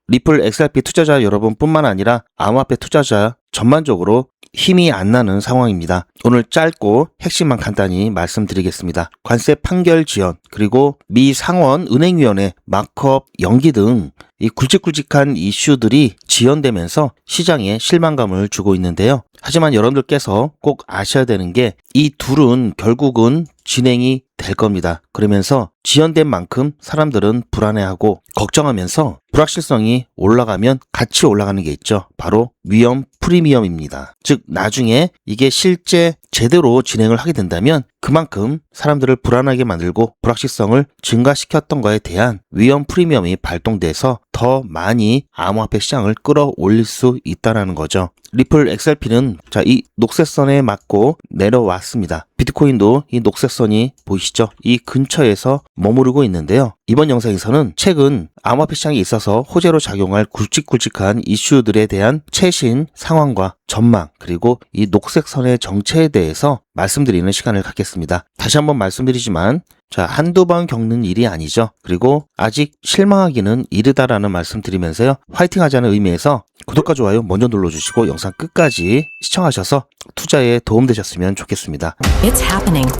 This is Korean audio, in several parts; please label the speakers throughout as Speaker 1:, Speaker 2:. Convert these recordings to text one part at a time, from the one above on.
Speaker 1: 리플 XRP 투자자 여러분뿐만 아니라 암호화폐 투자자 전반적으로 힘이 안 나는 상황입니다. 오늘 짧고 핵심만 간단히 말씀드리겠습니다. 관세 판결 지연, 그리고 미 상원 은행위원회 마크업 연기 등 이 굵직굵직한 이슈들이 지연되면서 시장에 실망감을 주고 있는데요. 하지만 여러분들께서 꼭 아셔야 되는 게 이 둘은 결국은 진행이 될 겁니다. 그러면서 지연된 만큼 사람들은 불안해하고 걱정하면서 불확실성이 올라가면 같이 올라가는 게 있죠. 바로 위험 프리미엄입니다. 즉 나중에 이게 실제 제대로 진행을 하게 된다면 그만큼 사람들을 불안하게 만들고 불확실성을 증가시켰던 거에 대한 위험 프리미엄이 발동돼서 더 많이 암호화폐 시장을 끌어올릴 수 있다는 거죠. 리플 XRP는 이 녹색선에 맞고 내려왔습니다. 비트코인도 이 녹색선이 보이시죠? 이 근처에서 머무르고 있는데요. 이번 영상에서는 최근 암호화폐 시장에 있어서 호재로 작용할 굵직굵직한 이슈들에 대한 최신 상황과 전망, 그리고 이 녹색선의 정체에 대해서 말씀드리는 시간을 갖겠습니다. 다시 한번 말씀드리지만 한두 번 겪는 일이 아니죠. 그리고 아직 실망하기는 이르다라는 말씀 드리면서요. 화이팅 하자는 의미에서 구독과 좋아요 먼저 눌러주시고 영상 끝까지 시청하셔서 투자에 도움되셨으면 좋겠습니다.
Speaker 2: It's happening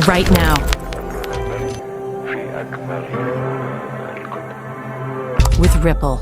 Speaker 2: right now. With Ripple.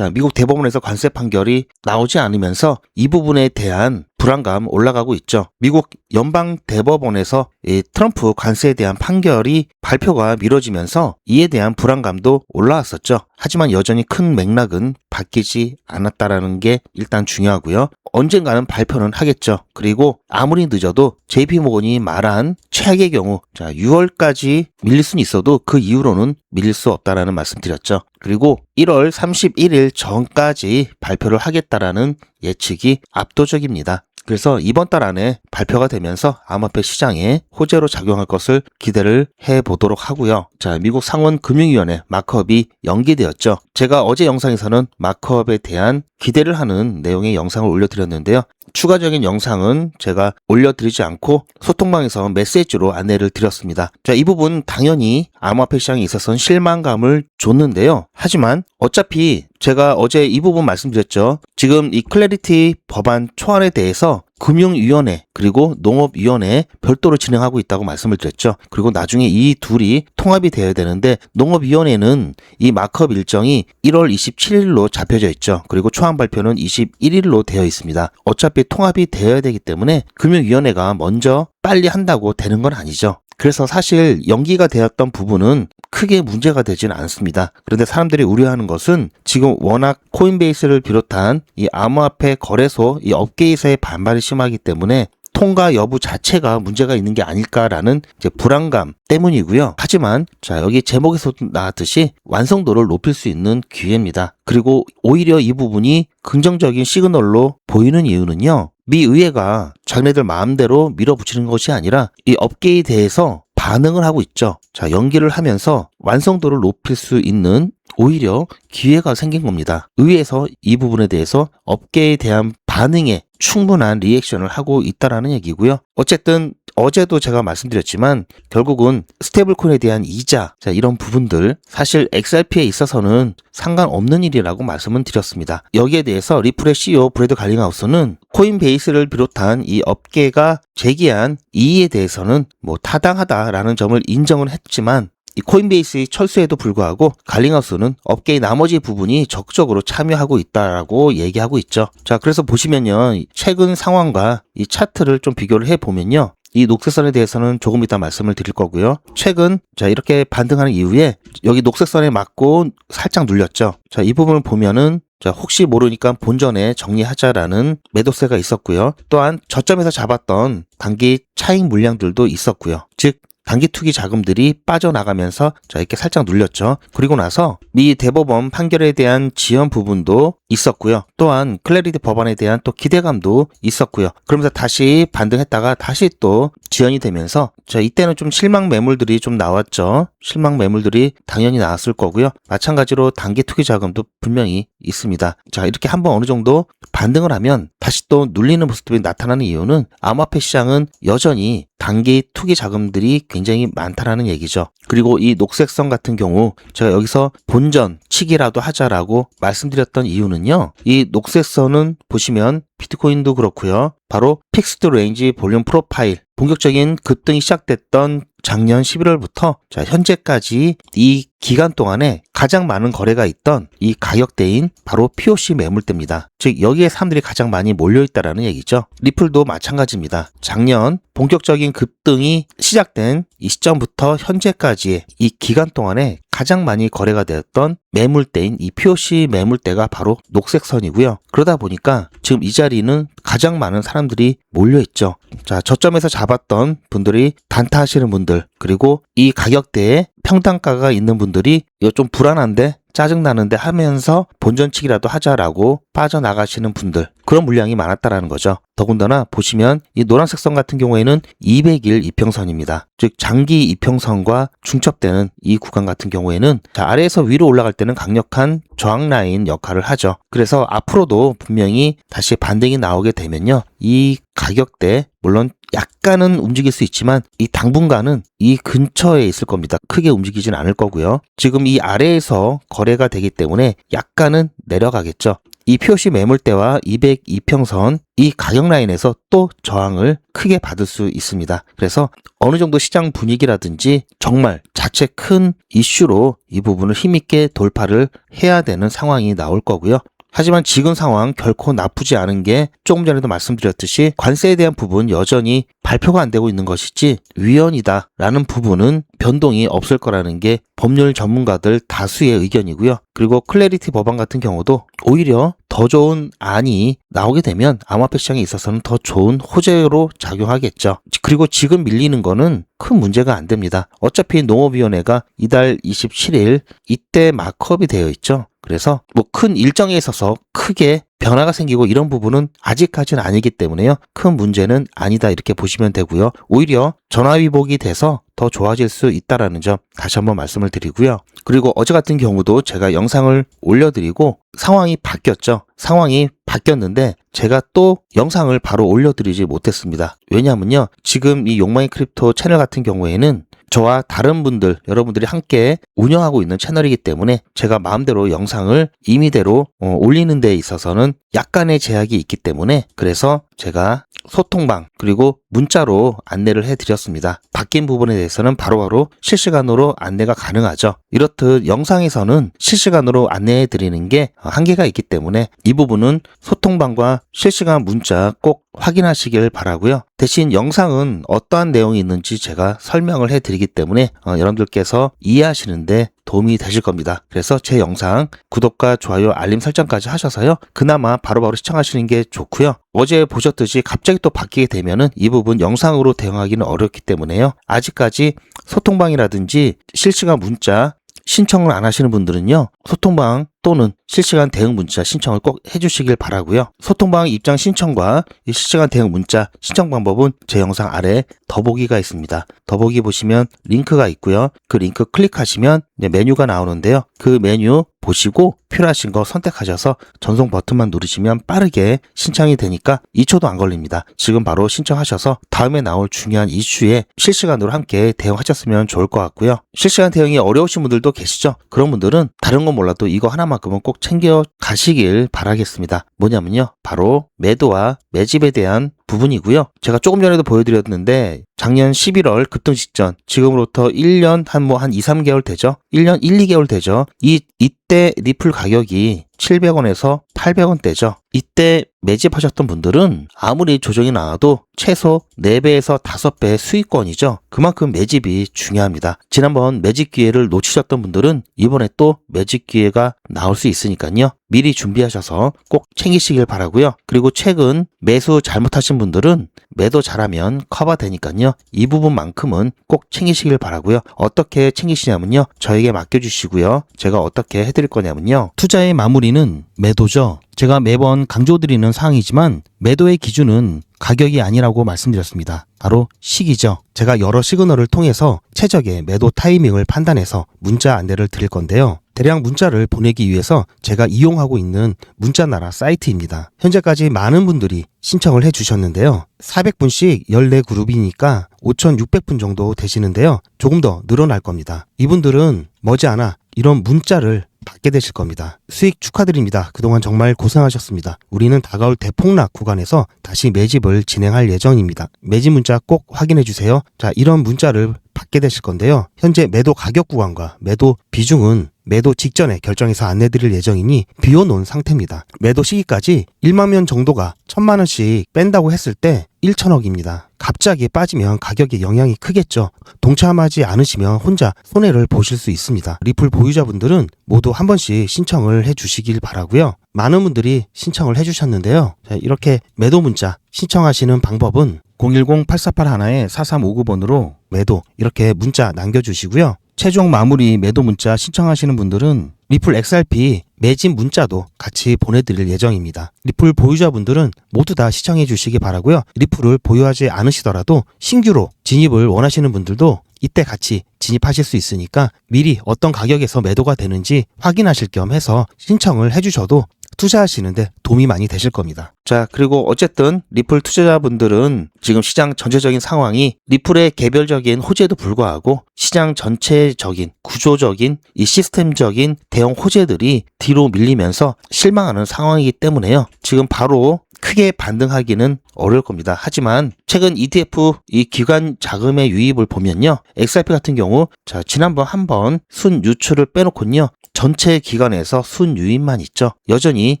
Speaker 1: 미국 대법원에서 관세 판결이 나오지 않으면서 이 부분에 대한 불안감 올라가고 있죠. 미국 연방 대법원에서 트럼프 관세에 대한 판결이 발표가 미뤄지면서 이에 대한 불안감도 올라왔었죠. 하지만 여전히 큰 맥락은 바뀌지 않았다라는 게 일단 중요하고요. 언젠가는 발표는 하겠죠. 그리고 아무리 늦어도 JP모건이 말한 최악의 경우 6월까지 밀릴 수는 있어도 그 이후로는 밀릴 수 없다라는 말씀 드렸죠. 그리고 1월 31일 전까지 발표를 하겠다라는 예측이 압도적입니다. 그래서 이번 달 안에 발표가 되면서 암호화폐 시장에 호재로 작용할 것을 기대를 해보도록 하고요. 미국 상원 금융위원회 마크업이 연기되었죠. 제가 어제 영상에서는 마크업에 대한 기대를 하는 내용의 영상을 올려드렸는데요. 추가적인 영상은 제가 올려드리지 않고 소통방에서 메시지로 안내를 드렸습니다. 이 부분 당연히 암호화폐 시장에 있어서는 실망감을 줬는데요. 하지만 어차피 제가 어제 이 부분 말씀드렸죠. 지금 이 클래리티 법안 초안에 대해서 금융위원회 그리고 농업위원회 별도로 진행하고 있다고 말씀을 드렸죠. 그리고 나중에 이 둘이 통합이 되어야 되는데 농업위원회는 이 마크업 일정이 1월 27일로 잡혀져 있죠. 그리고 초안 발표는 21일로 되어 있습니다. 어차피 통합이 되어야 되기 때문에 금융위원회가 먼저 빨리 한다고 되는 건 아니죠. 그래서 사실 연기가 되었던 부분은 크게 문제가 되진 않습니다. 그런데 사람들이 우려하는 것은 지금 워낙 코인베이스를 비롯한 이 암호화폐 거래소 이 업계에서의 반발이 심하기 때문에 통과 여부 자체가 문제가 있는 게 아닐까라는 불안감 때문이고요. 하지만 여기 제목에서도 나왔듯이 완성도를 높일 수 있는 기회입니다. 그리고 오히려 이 부분이 긍정적인 시그널로 보이는 이유는요. 미 의회가 자기네들 마음대로 밀어붙이는 것이 아니라 이 업계에 대해서 반응을 하고 있죠. 연기를 하면서 완성도를 높일 수 있는 오히려 기회가 생긴 겁니다. 의회에서 이 부분에 대해서 업계에 대한 반응에 충분한 리액션을 하고 있다라는 얘기고요. 어쨌든 어제도 제가 말씀드렸지만 결국은 스테이블코인에 대한 이자 이런 부분들 사실 XRP에 있어서는 상관없는 일이라고 말씀은 드렸습니다. 여기에 대해서 리플의 CEO 브래드 갈링하우스는 코인베이스를 비롯한 이 업계가 제기한 이의에 대해서는 타당하다라는 점을 인정을 했지만 이 코인베이스의 철수에도 불구하고 갈링하우스는 업계의 나머지 부분이 적극적으로 참여하고 있다라고 얘기하고 있죠. 그래서 보시면요. 최근 상황과 이 차트를 좀 비교를 해보면요. 이 녹색선에 대해서는 조금 이따 말씀을 드릴 거고요. 최근 이렇게 반등하는 이후에 여기 녹색선에 맞고 살짝 눌렸죠. 이 부분을 보면은 혹시 모르니까 본전에 정리하자라는 매도세가 있었고요. 또한 저점에서 잡았던 단기 차익 물량들도 있었고요. 즉 단기 투기 자금들이 빠져나가면서 이렇게 살짝 눌렸죠. 그리고 나서 미 대법원 판결에 대한 지연 부분도 있었고요. 또한 클래리티 법안에 대한 또 기대감도 있었고요. 그러면서 다시 반등했다가 다시 또 지연이 되면서 자, 이때는 좀 실망 매물들이 좀 나왔죠. 실망 매물들이 당연히 나왔을 거고요. 마찬가지로 단기 투기 자금도 분명히 있습니다. 자, 이렇게 한번 어느 정도 반등을 하면 다시 또 눌리는 모습들이 나타나는 이유는 암호화폐 시장은 여전히 단기 투기 자금들이 굉장히 많다라는 얘기죠. 그리고 이 녹색선 같은 경우 제가 여기서 본전 치기라도 하자라고 말씀드렸던 이유는요. 이 녹색선은 보시면 비트코인도 그렇고요. 바로 픽스드 레인지 볼륨 프로파일 본격적인 급등이 시작됐던 작년 11월부터 자, 현재까지 이 기간 동안에 가장 많은 거래가 있던 이 가격대인 바로 POC 매물대입니다. 즉 여기에 사람들이 가장 많이 몰려있다라는 얘기죠. 리플도 마찬가지입니다. 작년 본격적인 급등이 시작된 이 시점부터 현재까지의 이 기간 동안에 가장 많이 거래가 되었던 매물대인 이 POC 매물대가 바로 녹색선이고요. 그러다 보니까 지금 이 자리는 가장 많은 사람들이 몰려있죠. 자, 저점에서 잡았던 분들이 단타하시는 분들, 그리고 이 가격대에 평단가가 있는 분들이 이거 좀 불안한데 짜증나는데 하면서 본전치기라도 하자라고 빠져나가시는 분들, 그런 물량이 많았다라는 거죠. 더군다나 보시면 이 노란색 선 같은 경우에는 200일 이평선입니다. 즉 장기 이평선과 중첩되는 이 구간 같은 경우에는 자, 아래에서 위로 올라갈 때는 강력한 저항 라인 역할을 하죠. 그래서 앞으로도 분명히 다시 반등이 나오게 되면요. 이 가격대 물론 약간은 움직일 수 있지만 이 당분간은 이 근처에 있을 겁니다. 크게 움직이진 않을 거고요. 지금 이 아래에서 거래가 되기 때문에 약간은 내려가겠죠. 이 POC 매물대와 202평선 이 가격 라인에서 또 저항을 크게 받을 수 있습니다. 그래서 어느 정도 시장 분위기라든지 정말 자체 큰 이슈로 이 부분을 힘있게 돌파를 해야 되는 상황이 나올 거고요. 하지만 지금 상황 결코 나쁘지 않은 게 조금 전에도 말씀드렸듯이 관세에 대한 부분 여전히 발표가 안 되고 있는 것이지 위헌이다라는 부분은 변동이 없을 거라는 게 법률 전문가들 다수의 의견이고요. 그리고 클래리티 법안 같은 경우도 오히려 더 좋은 안이 나오게 되면 암호화폐 시장에 있어서는 더 좋은 호재로 작용하겠죠. 그리고 지금 밀리는 거는 큰 문제가 안 됩니다. 어차피 농업위원회가 이달 27일 이때 마크업이 되어 있죠. 그래서 뭐 큰 일정에 있어서 크게 변화가 생기고 이런 부분은 아직까지는 아니기 때문에요. 큰 문제는 아니다 이렇게 보시면 되고요. 오히려 전화위복이 돼서 더 좋아질 수 있다라는 점 다시 한번 말씀을 드리고요. 그리고 어제 같은 경우도 제가 영상을 올려드리고 상황이 바뀌었죠. 상황이 바뀌었는데 제가 또 영상을 바로 올려드리지 못했습니다. 왜냐하면요. 지금 이 욕망의 크립토 채널 같은 경우에는 저와 다른 분들, 여러분들이 함께 운영하고 있는 채널이기 때문에 제가 마음대로 영상을 임의대로 올리는 데 있어서는 약간의 제약이 있기 때문에 그래서 제가 소통방 그리고 문자로 안내를 해드렸습니다. 바뀐 부분에 대해서는 바로바로 실시간으로 안내가 가능하죠. 이렇듯 영상에서는 실시간으로 안내해드리는 게 한계가 있기 때문에 이 부분은 소통방과 실시간 문자 꼭 확인하시길 바라고요. 대신 영상은 어떠한 내용이 있는지 제가 설명을 해드리기 때문에 여러분들께서 이해하시는데 도움이 되실 겁니다. 그래서 제 영상 구독과 좋아요, 알림 설정까지 하셔서요. 그나마 바로바로 시청하시는 게 좋고요. 어제 보셨듯이 갑자기 또 바뀌게 되면은 이 부분 영상으로 대응하기는 어렵기 때문에요. 아직까지 소통방이라든지 실시간 문자 신청을 안 하시는 분들은요. 소통방 또는 실시간 대응 문자 신청을 꼭 해주시길 바라고요. 소통방 입장 신청과 이 실시간 대응 문자 신청 방법은 제 영상 아래 더보기가 있습니다. 더보기 보시면 링크가 있고요. 그 링크 클릭하시면 메뉴가 나오는데요. 그 메뉴 보시고 필요하신 거 선택하셔서 전송 버튼만 누르시면 빠르게 신청이 되니까 2초도 안 걸립니다. 지금 바로 신청하셔서 다음에 나올 중요한 이슈에 실시간으로 함께 대응하셨으면 좋을 것 같고요. 실시간 대응이 어려우신 분들도 계시죠? 그런 분들은 다른 건 몰라도 이거 하나만큼은 꼭 챙겨 가시길 바라겠습니다. 뭐냐면요. 바로 매도와 매집에 대한 부분이고요. 제가 조금 전에도 보여드렸는데 작년 11월 급등 직전 지금으로부터 1년 한 2, 3개월 되죠. 1년 1, 2개월 되죠. 이때 리플 가격이 700원에서 800원대죠. 이때 매집하셨던 분들은 아무리 조정이 나와도 최소 4배에서 5배의 수익권이죠. 그만큼 매집이 중요합니다. 지난번 매집 기회를 놓치셨던 분들은 이번에 또 매집 기회가 나올 수 있으니까요. 미리 준비하셔서 꼭 챙기시길 바라고요. 그리고 최근 매수 잘못하신 분들은 매도 잘하면 커버되니까요. 이 부분만큼은 꼭 챙기시길 바라고요. 어떻게 챙기시냐면요. 저에게 맡겨주시고요. 제가 어떻게 해드릴 거냐면요. 투자의 마무리는 매도죠. 제가 매번 강조드리는 사항이지만 매도의 기준은 가격이 아니라고 말씀드렸습니다. 바로 시기죠. 제가 여러 시그널을 통해서 최적의 매도 타이밍을 판단해서 문자 안내를 드릴 건데요. 대량 문자를 보내기 위해서 제가 이용하고 있는 문자나라 사이트입니다. 현재까지 많은 분들이 신청을 해주셨는데요. 400분씩 14그룹이니까 5,600분 정도 되시는데요. 조금 더 늘어날 겁니다. 이분들은 머지않아 이런 문자를 받게 되실 겁니다. 수익 축하드립니다. 그동안 정말 고생하셨습니다. 우리는 다가올 대폭락 구간에서 다시 매집을 진행할 예정입니다. 매집 문자 꼭 확인해 주세요. 자, 이런 문자를 받게 되실 건데요. 현재 매도 가격 구간과 매도 비중은 매도 직전에 결정해서 안내드릴 예정이니 비워놓은 상태입니다. 매도 시기까지 1만 명 정도가 1,000만 원씩 뺀다고 했을 때 1천억입니다. 갑자기 빠지면 가격에 영향이 크겠죠. 동참하지 않으시면 혼자 손해를 보실 수 있습니다. 리플 보유자분들은 모두 한 번씩 신청을 해주시길 바라고요. 많은 분들이 신청을 해주셨는데요. 자, 이렇게 매도 문자 신청하시는 방법은 010-8481-4359번으로 매도 이렇게 문자 남겨주시고요. 최종 마무리 매도 문자 신청하시는 분들은 리플 XRP 매집 문자도 같이 보내드릴 예정입니다. 리플 보유자분들은 모두 다 시청해 주시기 바라고요. 리플을 보유하지 않으시더라도 신규로 진입을 원하시는 분들도 이때 같이 진입하실 수 있으니까 미리 어떤 가격에서 매도가 되는지 확인하실 겸 해서 신청을 해주셔도 투자하시는데 도움이 많이 되실 겁니다. 자, 그리고 어쨌든 리플 투자자분들은 지금 시장 전체적인 상황이 리플의 개별적인 호재에도 불구하고 시장 전체적인 구조적인 이 시스템적인 대형 호재들이 뒤로 밀리면서 실망하는 상황이기 때문에요. 지금 바로 크게 반등하기는 어려울 겁니다. 하지만 최근 ETF 이 기관 자금의 유입을 보면요. XRP 같은 경우 자, 지난번 한번 순 유출을 빼놓고는요. 전체 기관에서 순 유입만 있죠. 여전히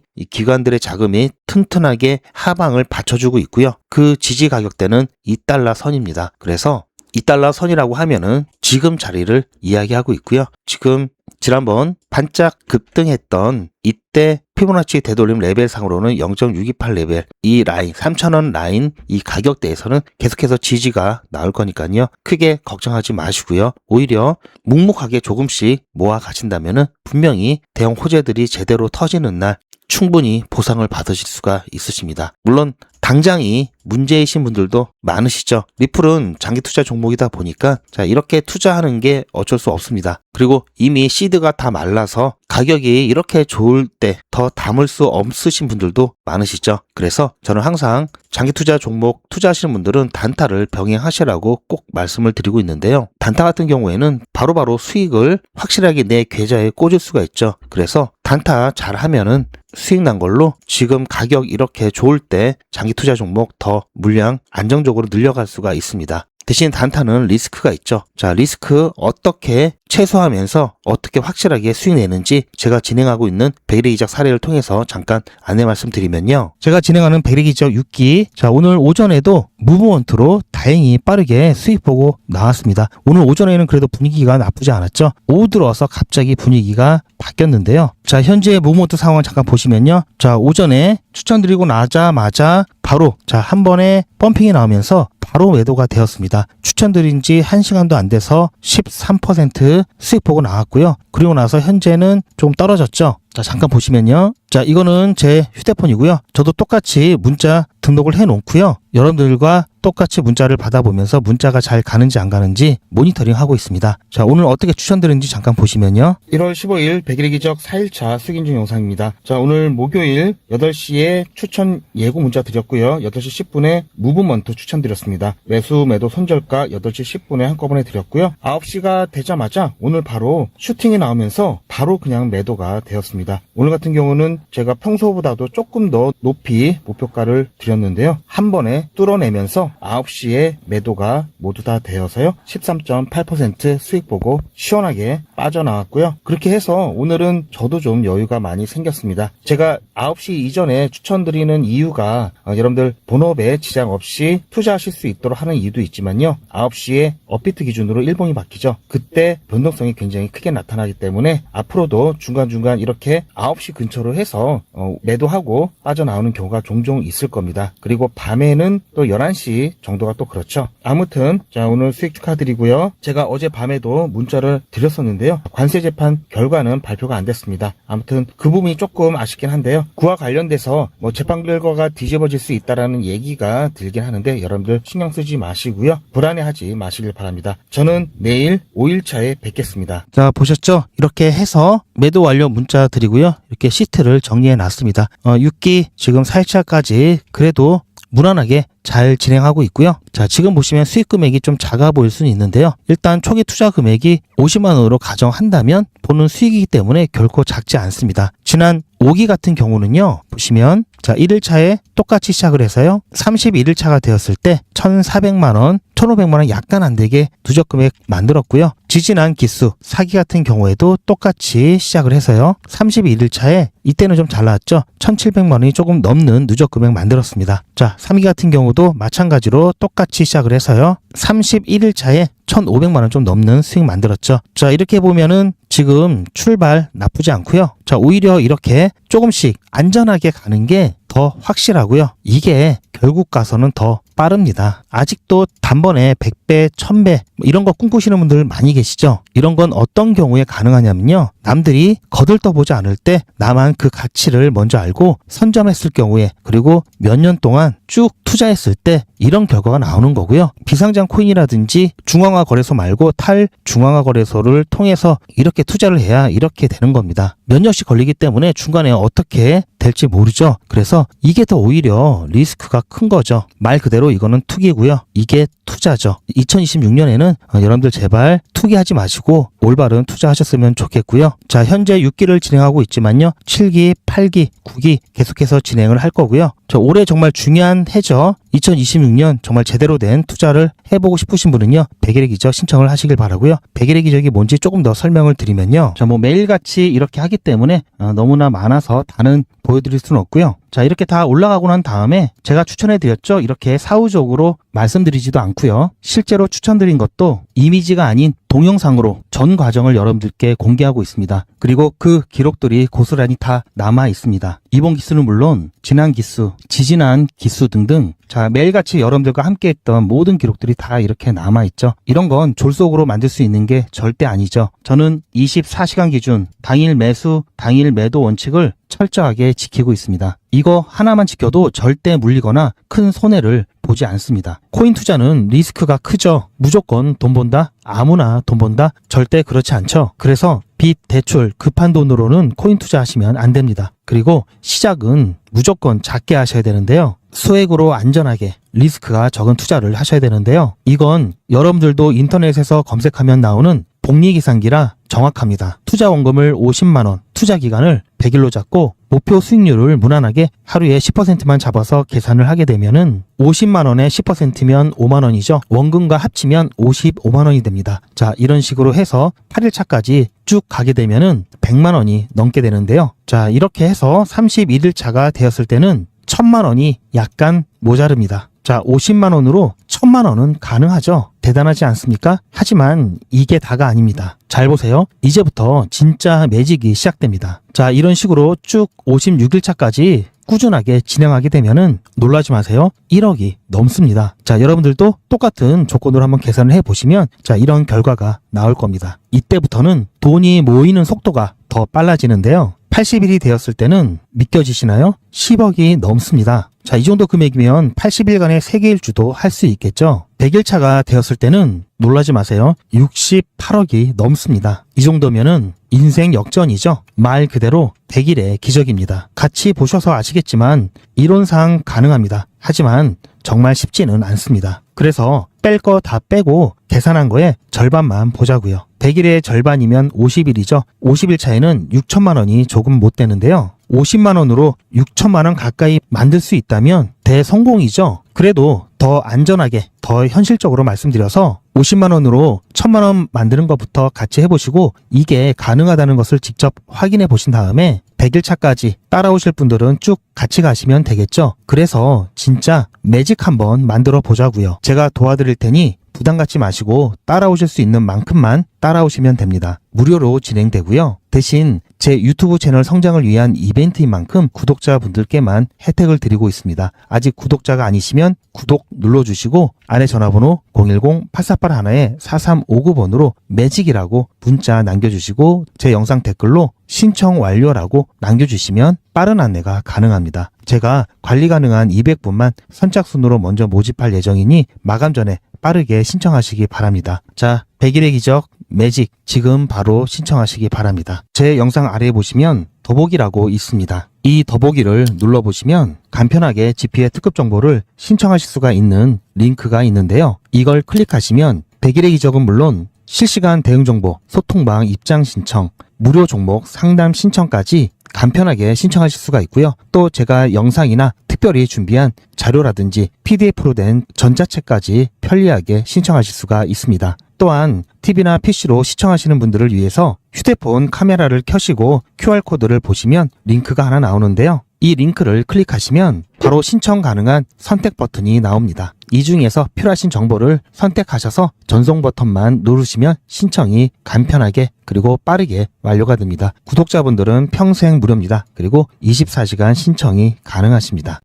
Speaker 1: 이 기관들의 자금이 튼튼하게 하방을 받쳐주고 있고요. 그 지지 가격대는 2달러 선입니다. 그래서 2달러 선이라고 하면은 지금 자리를 이야기하고 있고요. 지금 지난번 반짝 급등했던 이때 피보나치 되돌림 레벨상으로는 0.628 레벨 이 라인 3,000원 라인 이 가격대에서는 계속해서 지지가 나올 거니까요. 크게 걱정하지 마시고요. 오히려 묵묵하게 조금씩 모아 가신다면은 분명히 대형 호재들이 제대로 터지는 날 충분히 보상을 받으실 수가 있으십니다. 물론 당장이 문제이신 분들도 많으시죠. 리플은 장기 투자 종목이다 보니까 자, 이렇게 투자하는 게 어쩔 수 없습니다. 그리고 이미 시드가 다 말라서 가격이 이렇게 좋을 때 더 담을 수 없으신 분들도 많으시죠. 그래서 저는 항상 장기 투자 종목 투자하시는 분들은 단타를 병행하시라고 꼭 말씀을 드리고 있는데요. 단타 같은 경우에는 바로바로 수익을 확실하게 내 계좌에 꽂을 수가 있죠. 그래서 단타 잘 하면은 수익 난 걸로 지금 가격 이렇게 좋을 때 장기 투자 종목 더 물량 안정적으로 늘려갈 수가 있습니다. 대신 단타는 리스크가 있죠. 자, 리스크 어떻게 최소화하면서 어떻게 확실하게 수익 내는지 제가 진행하고 있는 백일의 기적 사례를 통해서 잠깐 안내 말씀드리면요. 제가 진행하는 백일의 기적 6기 자, 오늘 오전에도 무브먼트로 다행히 빠르게 수익 보고 나왔습니다. 오늘 오전에는 그래도 분위기가 나쁘지 않았죠. 오후 들어와서 갑자기 분위기가 바뀌었는데요. 자, 현재 무브먼트 상황 잠깐 보시면요. 자, 오전에 추천드리고 나자마자 바로 자, 한 번에 펌핑이 나오면서 바로 매도가 되었습니다. 추천드린 지 1시간도 안 돼서 13% 수익 보고 나왔고요. 그리고 나서 현재는 좀 떨어졌죠. 자, 잠깐 보시면요. 자, 이거는 제 휴대폰이고요. 저도 똑같이 문자 등록을 해 놓고요. 여러분들과 똑같이 문자를 받아보면서 문자가 잘 가는지 안 가는지 모니터링 하고 있습니다. 자, 오늘 어떻게 추천드렸는지 잠깐 보시면요. 1월 15일 백일의 기적 4일차 수익 인증 영상입니다. 자, 오늘 목요일 8시에 추천 예고 문자 드렸고요. 8시 10분에 무브먼트 추천드렸습니다. 매수 매도 손절가 8시 10분에 한꺼번에 드렸고요. 9시가 되자마자 오늘 바로 슈팅이 나오면서 바로 그냥 매도가 되었습니다. 오늘 같은 경우는 제가 평소보다도 조금 더 높이 목표가를 드렸는데요. 한 번에 뚫어내면서 9시에 매도가 모두 다 되어서요. 13.8% 수익 보고 시원하게 빠져나왔고요. 그렇게 해서 오늘은 저도 좀 여유가 많이 생겼습니다. 제가 9시 이전에 추천드리는 이유가 여러분들 본업에 지장 없이 투자하실 수 있도록 하는 이유도 있지만요. 9시에 업비트 기준으로 일봉이 바뀌죠. 그때 변동성이 굉장히 크게 나타나기 때문에 앞으로도 중간중간 이렇게 9시 근처로 해서 매도하고 빠져나오는 경우가 종종 있을 겁니다. 그리고 밤에는 또 11시 가지 정도가 또 그렇죠. 아무튼 자, 오늘 수익 축하드리고요. 제가 어젯밤에도 문자를 드렸었는데요. 관세 재판 결과는 발표가 안 됐습니다. 아무튼 그 부분이 조금 아쉽긴 한데요. 그와 관련돼서 뭐 재판 결과가 뒤집어질 수 있다라는 얘기가 들긴 하는데 여러분들 신경 쓰지 마시고요. 불안해하지 마시길 바랍니다. 저는 내일 5일차에 뵙겠습니다. 자, 보셨죠? 이렇게 해서 매도 완료 문자 드리고요. 이렇게 시트를 정리해 놨습니다. 6기 지금 4일차까지 그래도 무난하게 잘 진행하고 있고요. 자, 지금 보시면 수익 금액이 좀 작아 보일 수는 있는데요. 일단 초기 투자 금액이 50만 원으로 가정한다면 보는 수익이기 때문에 결코 작지 않습니다. 지난 5기 같은 경우는요. 보시면 자, 1일차에 똑같이 시작을 해서요. 31일차가 되었을 때 1,400만 원, 1,500만 원 약간 안 되게 누적 금액 만들었고요. 지지난 기수 4기 같은 경우에도 똑같이 시작을 해서요. 31일차에 이때는 좀 잘 나왔죠. 1,700만 원이 조금 넘는 누적 금액 만들었습니다. 자, 3기 같은 경우도 마찬가지로 똑같이 시작을 해서요. 31일차에 1,500만 원 좀 넘는 수익 만들었죠. 자, 이렇게 보면은 지금 출발 나쁘지 않고요. 자, 오히려 이렇게 조금씩 안전하게 가는 게 더 확실하고요. 이게 결국 가서는 더 빠릅니다. 아직도 단번에 100배, 1000배 이런 거 꿈꾸시는 분들 많이 계시죠? 이런 건 어떤 경우에 가능하냐면요. 남들이 거들떠보지 않을 때 나만 그 가치를 먼저 알고 선점했을 경우에 그리고 몇 년 동안 쭉 투자했을 때 이런 결과가 나오는 거고요. 비상장 코인이라든지 중앙화 거래소 말고 탈중앙화 거래소를 통해서 이렇게 투자를 해야 이렇게 되는 겁니다. 몇 년씩 걸리기 때문에 중간에 어떻게 될지 모르죠. 그래서 이게 더 오히려 리스크가 큰 거죠. 말 그대로 이거는 투기고요. 이게 투자죠. 2026년에는 여러분들 제발 투기하지 마시고 올바른 투자하셨으면 좋겠고요. 자, 현재 6기를 진행하고 있지만요. 7기, 8기, 9기 계속해서 진행을 할 거고요. 저 올해 정말 중요한 해죠. 2026년 정말 제대로 된 투자를 해보고 싶으신 분은요. 백일의 기적 신청을 하시길 바라고요. 백일의 기적이 뭔지 조금 더 설명을 드리면요. 자, 뭐 매일같이 이렇게 하기 때문에 너무나 많아서 다는 보여드릴 수는 없고요. 자, 이렇게 다 올라가고 난 다음에 제가 추천해드렸죠. 이렇게 사후적으로 말씀드리지도 않고요. 실제로 추천드린 것도 이미지가 아닌 동영상으로 전 과정을 여러분들께 공개하고 있습니다. 그리고 그 기록들이 고스란히 다 남아 있습니다. 이번 기수는 물론 지난 기수, 지지난 기수 등등 자, 매일같이 여러분들과 함께했던 모든 기록들이 다 이렇게 남아있죠. 이런 건 졸속으로 만들 수 있는 게 절대 아니죠. 저는 24시간 기준 당일 매수, 당일 매도 원칙을 철저하게 지키고 있습니다. 이거 하나만 지켜도 절대 물리거나 큰 손해를 보지 않습니다. 코인 투자는 리스크가 크죠. 무조건 돈 번다? 아무나 돈 번다? 절대 그렇지 않죠. 그래서 빚, 대출, 급한 돈으로는 코인 투자하시면 안 됩니다. 그리고 시작은 무조건 작게 하셔야 되는데요. 소액으로 안전하게 리스크가 적은 투자를 하셔야 되는데요. 이건 여러분들도 인터넷에서 검색하면 나오는 복리계산기라 정확합니다. 투자 원금을 50만원, 투자 기간을 100일로 잡고 목표 수익률을 무난하게 하루에 10%만 잡아서 계산을 하게 되면은 50만원에 10%면 5만원이죠. 원금과 합치면 55만원이 됩니다. 자, 이런 식으로 해서 8일차까지 쭉 가게 되면은 100만원이 넘게 되는데요. 자, 이렇게 해서 31일차가 되었을 때는 1000만원이 약간 모자릅니다. 자, 50만원으로 1000만원은 가능하죠. 대단하지 않습니까? 하지만 이게 다가 아닙니다. 잘 보세요. 이제부터 진짜 매직이 시작됩니다. 자, 이런 식으로 쭉 56일차까지 꾸준하게 진행하게 되면은 놀라지 마세요. 1억이 넘습니다. 자, 여러분들도 똑같은 조건으로 한번 계산을 해보시면 자, 이런 결과가 나올 겁니다. 이때부터는 돈이 모이는 속도가 더 빨라지는데요. 80일이 되었을 때는 믿겨지시나요? 10억이 넘습니다. 자, 이 정도 금액이면 80일간의 세계일주도 할 수 있겠죠. 100일차가 되었을 때는 놀라지 마세요. 68억이 넘습니다. 이 정도면은 인생 역전이죠. 말 그대로 100일의 기적입니다. 같이 보셔서 아시겠지만 이론상 가능합니다. 하지만 정말 쉽지는 않습니다. 그래서 뺄 거 다 빼고 계산한 거에 절반만 보자고요. 100일의 절반이면 50일이죠. 50일 차에는 6천만 원이 조금 못 되는데요. 50만 원으로 6천만 원 가까이 만들 수 있다면 대성공이죠. 그래도 더 안전하게, 더 현실적으로 말씀드려서 50만 원으로 1000만 원 만드는 것부터 같이 해보시고 이게 가능하다는 것을 직접 확인해 보신 다음에 100일 차까지 따라오실 분들은 쭉 같이 가시면 되겠죠. 그래서 진짜 매직 한번 만들어 보자고요. 제가 도와드릴 테니 부담 갖지 마시고 따라오실 수 있는 만큼만 따라오시면 됩니다. 무료로 진행되고요. 대신 제 유튜브 채널 성장을 위한 이벤트인 만큼 구독자분들께만 혜택을 드리고 있습니다. 아직 구독자가 아니시면 구독 눌러주시고 아래 전화번호 010-8481-4359번으로 매직이라고 문자 남겨주시고 제 영상 댓글로 신청 완료라고 남겨주시면 빠른 안내가 가능합니다. 제가 관리 가능한 200분만 선착순으로 먼저 모집할 예정이니 마감 전에 빠르게 신청하시기 바랍니다. 자, 100일의 기적 매직 지금 바로 신청하시기 바랍니다. 제 영상 아래에 보시면 더보기라고 있습니다. 이 더보기를 눌러보시면 간편하게 GP의 특급 정보를 신청하실 수가 있는 링크가 있는데요. 이걸 클릭하시면 100일의 기적은 물론 실시간 대응 정보, 소통방 입장 신청, 무료 종목 상담 신청까지 간편하게 신청하실 수가 있고요. 또 제가 영상이나 특별히 준비한 자료라든지 PDF로 된 전자책까지 편리하게 신청하실 수가 있습니다. 또한 TV나 PC로 시청하시는 분들을 위해서 휴대폰 카메라를 켜시고 QR코드를 보시면 링크가 하나 나오는데요. 이 링크를 클릭하시면 바로 신청 가능한 선택 버튼이 나옵니다. 이 중에서 필요하신 정보를 선택하셔서 전송 버튼만 누르시면 신청이 간편하게 그리고 빠르게 완료가 됩니다. 구독자분들은 평생 무료입니다. 그리고 24시간 신청이 가능하십니다.